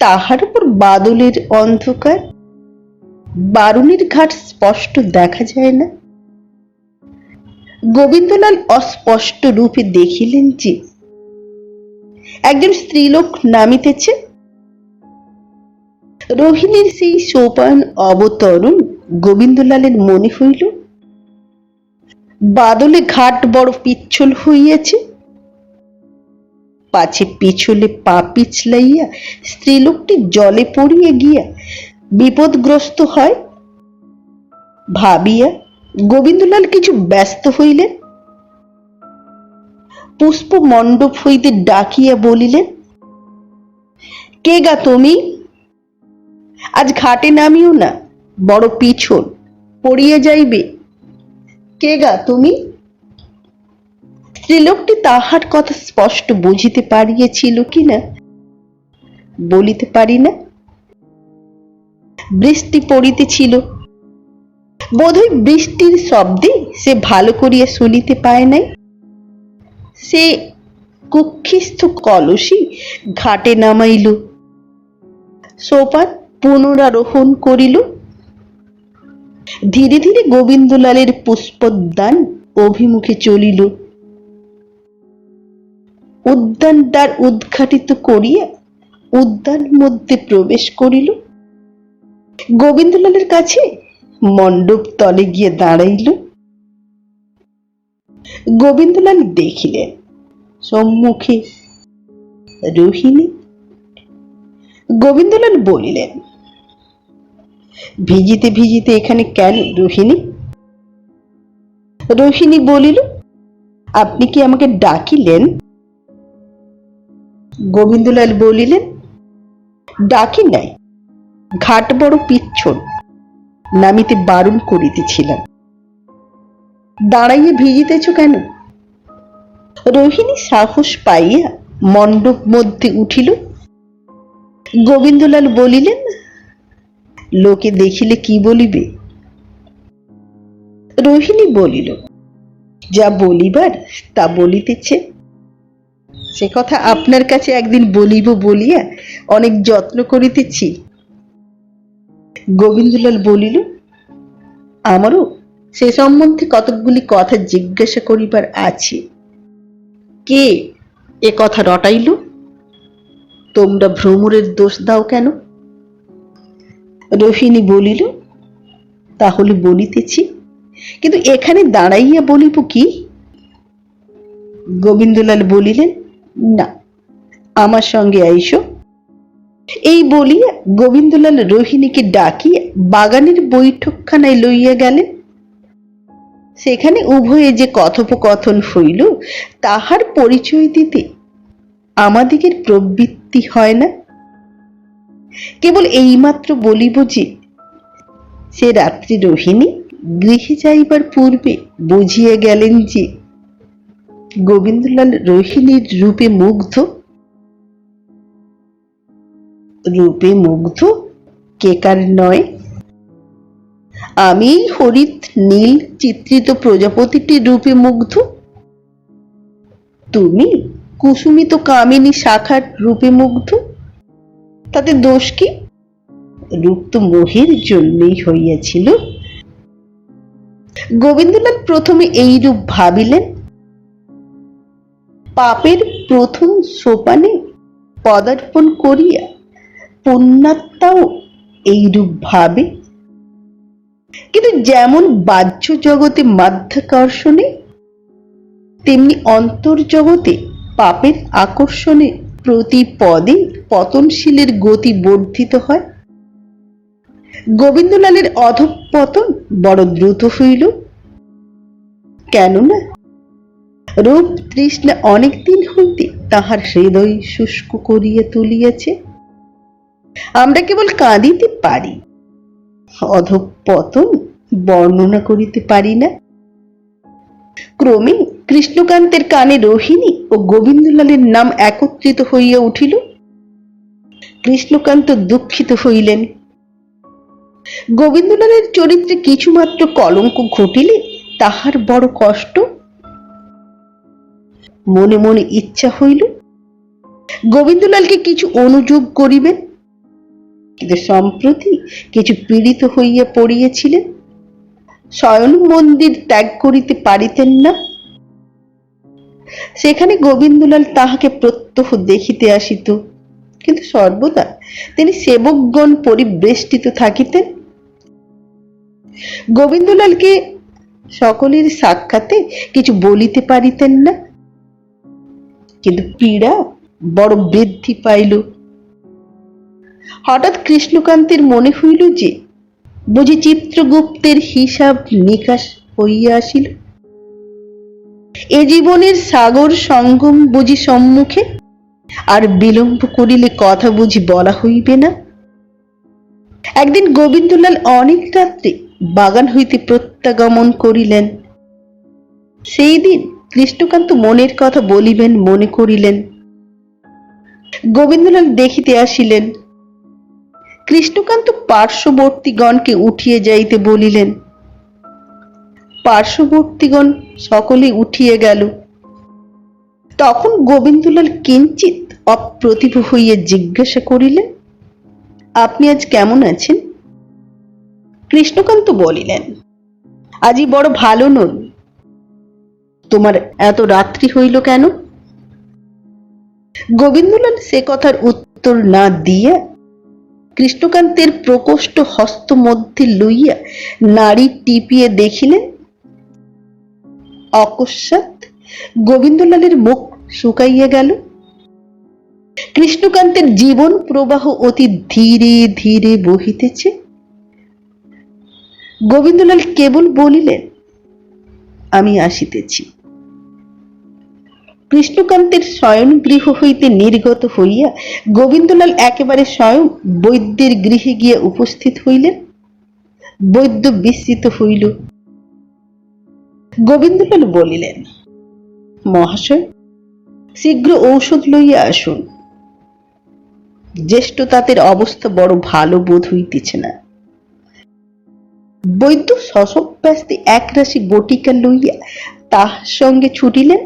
তাহার উপর বাদলের অন্ধকার, বারুণীর ঘাট স্পষ্ট দেখা যায় না। গোবিন্দলাল অস্পষ্ট রূপে দেখিলেন যে একজন স্ত্রীলোক নামিতেছে। রোহিণীর সেই সোপান অবতরণ গোবিন্দলালের মনে হইল। বাদলে ঘাট বড় পিচ্ছল হইয়াছে, পাছে পিছলে পা পিছলাইয়া স্ত্রীলোকটি জলে পড়িয়া গিয়া বিপদগ্রস্ত হয় ভাবিয়া গোবিন্দলাল কিছু ব্যস্ত হইলেন। পুষ্প মণ্ডপ হইতে ডাকিয়া বলিলেন, কে গা তুমি? আজ ঘাটে নামিও না, বড় পিছল, পড়িয়া যাইবে। কে গা তুমি? স্ত্রীলোকটি তাহার কথা স্পষ্ট বুঝিতে পারিয়াছিল কিনা বলিতে পারি না। বৃষ্টি পড়িতেছিল, বোধহয় বৃষ্টির শব্দে সে ভালো করিয়া শুনিতে পায় নাই। সে কুক্ষিস্থ কলসি ঘাটে নামাইল, সোপান পুনরারোহণ করিল। ধীরে ধীরে গোবিন্দলালের পুষ্পোদ্যান অভিমুখে চলিল। উদ্যান দ্বার উদ্ঘাটিত করিয়া উদ্যান মধ্যে প্রবেশ করিল। গোবিন্দলালের কাছে মণ্ডপ তলে গিয়ে দাঁড়াইল। গোবিন্দলাল দেখিলেন সম্মুখে রোহিণী। গোবিন্দলাল বলিলেন, ভিজিতে ভিজিতে এখানে কেন রোহিণী? রোহিণী বলিল, আপনি কি আমাকে ডাকিলেন? গোবিন্দলাল বলিলেন, ডাকি নাই, ঘাট বড় পিচ্ছল, নামিতে বারণ করিতেছিলাম। দাঁড়াইয়া ভিজিতেছ কেন? রোহিণী সাহস পাইয়া মণ্ডপ মধ্যে উঠিল। গোবিন্দলাল বলিলেন, লোকে দেখিলে কি বলিবে? রোহিণী বলিল, যা বলিবার তা বলিতেছে। সে কথা আপনার কাছে একদিন বলিব বলিয়া অনেক যত্ন করিতেছি। গোবিন্দলাল বলিল, আমারও সে সম্বন্ধে কতকগুলি কথা জিজ্ঞাসা করিবার আছে। কে এ কথা রটাইল? তোমরা ভ্রমরের দোষ দাও কেন? রোহিণী বলিল, তাহলে বলিতেছি, কিন্তু এখানে দাঁড়াইয়া বলিব কি? গোবিন্দলাল বলিলেন, না, আমার সঙ্গে আইসো। এই বলিয়া গোবিন্দলাল রোহিণীকে ডাকিয়া বাগানের বৈঠকখানায় লইয়া গেলেন। সেখানে উভয়ে যে কথোপকথন হইল তাহার পরিচয় দিতে আমাদিগের প্রবৃত্তি হয় না। কেবল এইমাত্র বলিব যে সে রাত্রি রোহিণী গৃহে যাইবার পূর্বে বুঝিয়া গেলেন যে গোবিন্দলাল রোহিণীর রূপে মুগ্ধ। রূপে মুগ্ধ কে কার নয়। আমি হরিৎ নীল চিত্রিত প্রজাপতিটির রূপে মুগ্ধ, তুমি কুসুমিত কামিনী শাখার রূপে মুগ্ধ। তাতে দোষ কি? রূপ তো মোহের জন্যই হইয়াছিল। গোবিন্দলাল প্রথমে এইরূপ ভাবিলেন, পাপের প্রথম সোপানে পদার্পণ করিয়া পুণ্যাত্মাও এইরূপ ভাবে। কিন্তু যেমন বাহ্য জগতে মাধ্যাকর্ষণে, তেমনি অন্তর্জগতে পাপের আকর্ষণে প্রতি পদে পতনশীলের গতি বর্ধিত হয়। গোবিন্দলালের অধঃপতন বড় দ্রুত হইল। কেননা রূপ তৃষ্ণা অনেকদিন হইতে তাহার হৃদয় শুষ্ক করিয়া তুলিয়াছে। আমরা কেবল কাঁদিতে পারি, অধঃপতন বর্ণনা করিতে পারি না। ক্রমে কৃষ্ণকান্তের কানে রোহিণী ও গোবিন্দলালের নাম একত্রিত হইয়া উঠিল। কৃষ্ণকান্ত দুঃখিত হইলেন। গোবিন্দলালের চরিত্রে কিছুমাত্র কলঙ্ক ঘটিলে তাহার বড় কষ্ট। মনে মনে ইচ্ছা হইল গোবিন্দলালকে কিছু অনুযোগ করিবেন, কিন্তু সম্প্রতি কিছু পীড়িত হইয়া পড়িয়াছিলেন, শয়ন মন্দির ত্যাগ করিতে পারিতেন না। সেখানে গোবিন্দলাল তাহাকে প্রত্যহ দেখিতে আসিত, কিন্তু সর্বদা তিনি সেবকগণ পরিবেষ্টিত থাকিতেন। গোবিন্দলালকে সকলের সাক্ষাতে কিছু বলিতে পারিতেন না, কিন্তু পীড়া বড় বৃদ্ধি পাইল। হঠাৎ কৃষ্ণকান্তের মনে হইল যে বুঝি চিত্রগুপ্তের হিসাব নিকাশ হইয়া আসিল। এ জীবনের সাগর সঙ্গম বুঝি সম্মুখে, আর বিলম্ব করিলে কথা বুঝি বলা হইবে না। একদিন গোবিন্দলাল অনেক রাত্রে বাগান হইতে প্রত্যাগমন করিলেন। সেই দিন কৃষ্ণকান্ত মনের কথা বলিবেন মনে করিলেন। গোবিন্দলাল দেখিতে আসিলেন। কৃষ্ণকান্ত পার্শ্ববর্তীগণকে উঠিয়ে যাইতে বলিলেন। পার্শ্ববর্তীগণ সকলে উঠিয়ে গেল। তখন গোবিন্দলাল কিঞ্চিত অপ্রতিভ হইয়া জিজ্ঞাসা করিলেন, আপনি আজ কেমন আছেন? কৃষ্ণকান্ত বলিলেন, আজই বড় ভালো নই। তোমার এত রাত্রি হইল কেন? গোবিন্দলাল সে কথার উত্তর না দিয়া কৃষ্ণকান্তের প্রকোষ্ঠ হস্ত মধ্যে লইয়া নাড়ি টিপিয়ে দেখিলেন। অকস্মাৎ গোবিন্দলালের মুখ শুকাইয়া গেল। কৃষ্ণকান্তের জীবন প্রবাহ অতি ধীরে ধীরে বহিতেছে। গোবিন্দলাল কেবল বলিলেন, আমি আসিতেছি। কৃষ্ণকান্তের শয়ন গৃহ হইতে নির্গত হইয়া গোবিন্দলাল একেবারে স্বয়ং বৈদ্যের গৃহে গিয়া উপস্থিত হইলেন। বৈদ্য বিস্মিত হইল। গোবিন্দলাল বলিলেন, মহাশয়, শীঘ্র ঔষধ লইয়া আসুন। জ্যেষ্ঠ তাঁতের অবস্থা বড় ভালো বোধ হইতেছে না। বৈদ্য শশব্যস্তে এক রাশি বটিকা লইয়া তাহার সঙ্গে ছুটিলেন।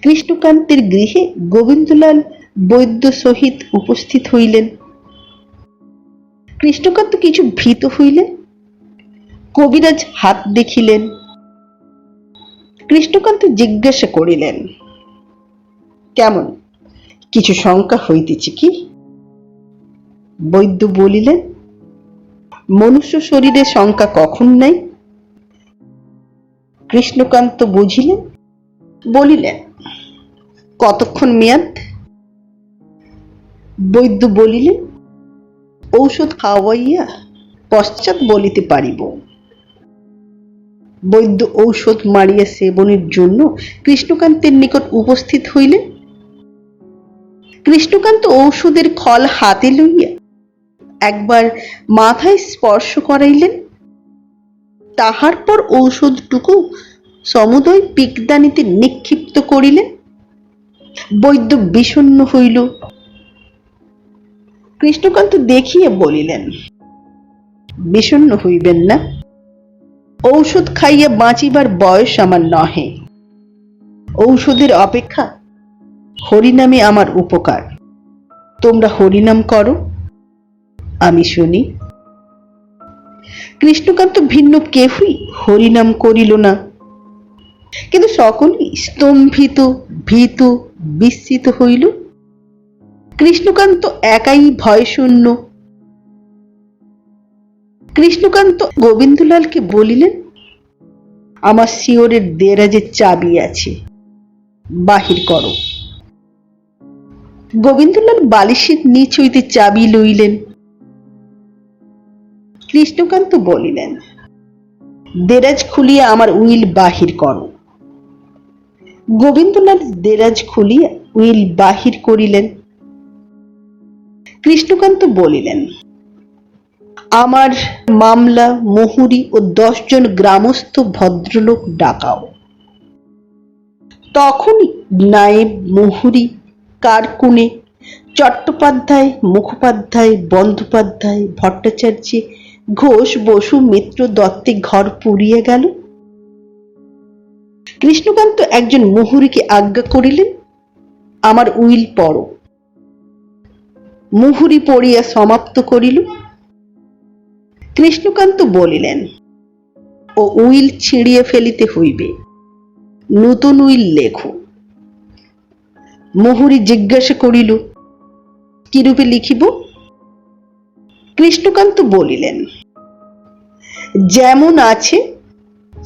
কৃষ্ণকান্তের গৃহে গোবিন্দলাল বৈদ্য সহিত উপস্থিত হইলেন। কৃষ্ণকান্ত কিছু ভীত হইলেন। কবিরাজ হাত দেখিলেন। কৃষ্ণকান্ত জিজ্ঞাসা করিলেন, কেমন, কিছু শঙ্কা হইতেছে কি? বৈদ্য বলিলেন, মনুষ্য শরীরে শঙ্কা কখন নাই? কৃষ্ণকান্ত বুঝিলেন, বলিলেন, কতক্ষণ মেয়াদ? বৈদ্য বলিলেন, ঔষধ খাওয়াইয়া পশ্চাৎ বলিতে পারিব। বৈদ্য ঔষধ মারিয়া সেবনের জন্য কৃষ্ণকান্তের নিকট উপস্থিত হইলেন। কৃষ্ণকান্ত ঔষধের খল হাতে লইয়া একবার মাথায় স্পর্শ করাইলেন। তাহার পর ঔষধটুকু সমুদয় পিকদানিতে নিক্ষিপ্ত করিলেন। বৈদ্য বিষণ্ণ হইল। কৃষ্ণকান্ত দেখিয়ে বলিলেন, বিষণ্ণ হইবেন না, ঔষধ খাইয়া বাঁচিবার বয়স আমার নহে। ঔষধের অপেক্ষা হরিনামে আমার উপকার। তোমরা হরিনাম করো, আমি শুনি। কৃষ্ণকান্ত ভিন্ন কেহই হরিনাম করিল না, কিন্তু সকলেই স্তম্ভিত, ভীত, বিস্মিত হইল। কৃষ্ণকান্ত একাই ভয়শূন্য। কৃষ্ণকান্ত গোবিন্দলালকে বলিলেন, আমার শিয়রের দেরাজের চাবি আছে, বাহির করো। গোবিন্দলাল বালিশের নিচ হইতে চাবি লইলেন। কৃষ্ণকান্ত বলিলেন, দেরাজ খুলিয়া আমার উইল বাহির করো। গোবিন্দলাল দেরাজ খুলিয়া উইল বাহির করিলেন। কৃষ্ণকান্ত বলিলেন, আমার মামলা, মুহুরী ও 10 জন গ্রামস্থ ভদ্রলোক ডাকাও। তখনই নায়েব, মুহুরী, কারকুনে, চট্টোপাধ্যায়, মুখোপাধ্যায়, বন্দ্যোপাধ্যায়, ভট্টাচার্য, ঘোষ, বসু, মিত্র, দত্তে ঘর পুড়িয়া গেল। কৃষ্ণকান্ত একজন মুহুরীকে আজ্ঞা করিলেন, আমার উইল পড়ো। মুহুরী পড়িয়া সমাপ্ত করিল। কৃষ্ণকান্ত বলিলেন, ও উইল ছিঁড়িয়া ফেলিতে হইবে, নতুন উইল লেখো। মুহুরী জিজ্ঞাসা করিল, কিরূপে লিখিব? কৃষ্ণকান্ত বলিলেন, যেমন আছে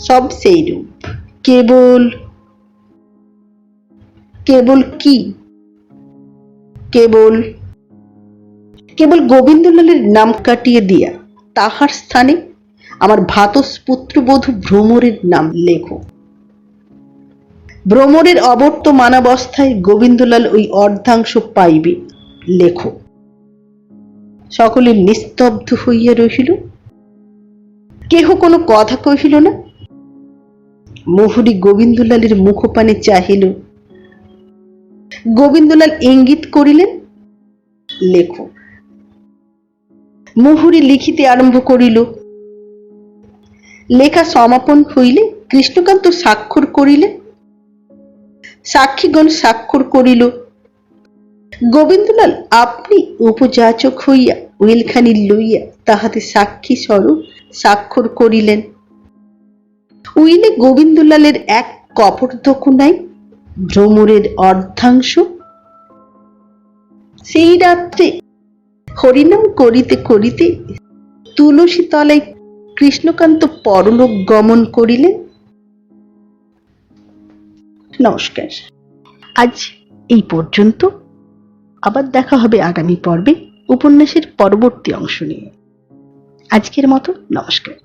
সব সেই রূপ, কেবল। কেবল কি? কেবল কেবল গোবিন্দলালের নাম কাটিয়ে দিয়া তাহার স্থানে আমার ভ্রাতস্পুত্রবধূ ভ্রমরের নাম লেখো। ভ্রমরের অবর্তমানাবস্থায় গোবিন্দলাল ওই অর্ধাংশ পাইবে, লেখো। সকলে নিস্তব্ধ হইয়া রহিল, কেহ কোনো কথা কহিল না। মুহুরী গোবিন্দলালের মুখপানে চাহিল। গোবিন্দলাল ইঙ্গিত করিলেন, লেখো। মুহুরী লিখিতে আরম্ভ করিল। লেখা সমাপন হইলে কৃষ্ণকান্ত স্বাক্ষর করিলেন। সাক্ষীগণ স্বাক্ষর করিল। গোবিন্দলাল আপনি উপযাচক হইয়া উইলখানি লইয়া তাহাতে সাক্ষী স্বরূপ স্বাক্ষর করিলেন। উইলে গোবিন্দলালের এক কপটদক্ষ নাই, ভ্রমরের অর্ধাংশ। সেই রাত্রে হরিনাম করিতে করিতে তুলসী তলায় কৃষ্ণকান্ত পরলোক গমন করিলেন। নমস্কার, আজ এই পর্যন্ত। আবার দেখা হবে আগামী পর্বে উপন্যাসের পরবর্তী অংশ নিয়ে। আজকের মতো নমস্কার।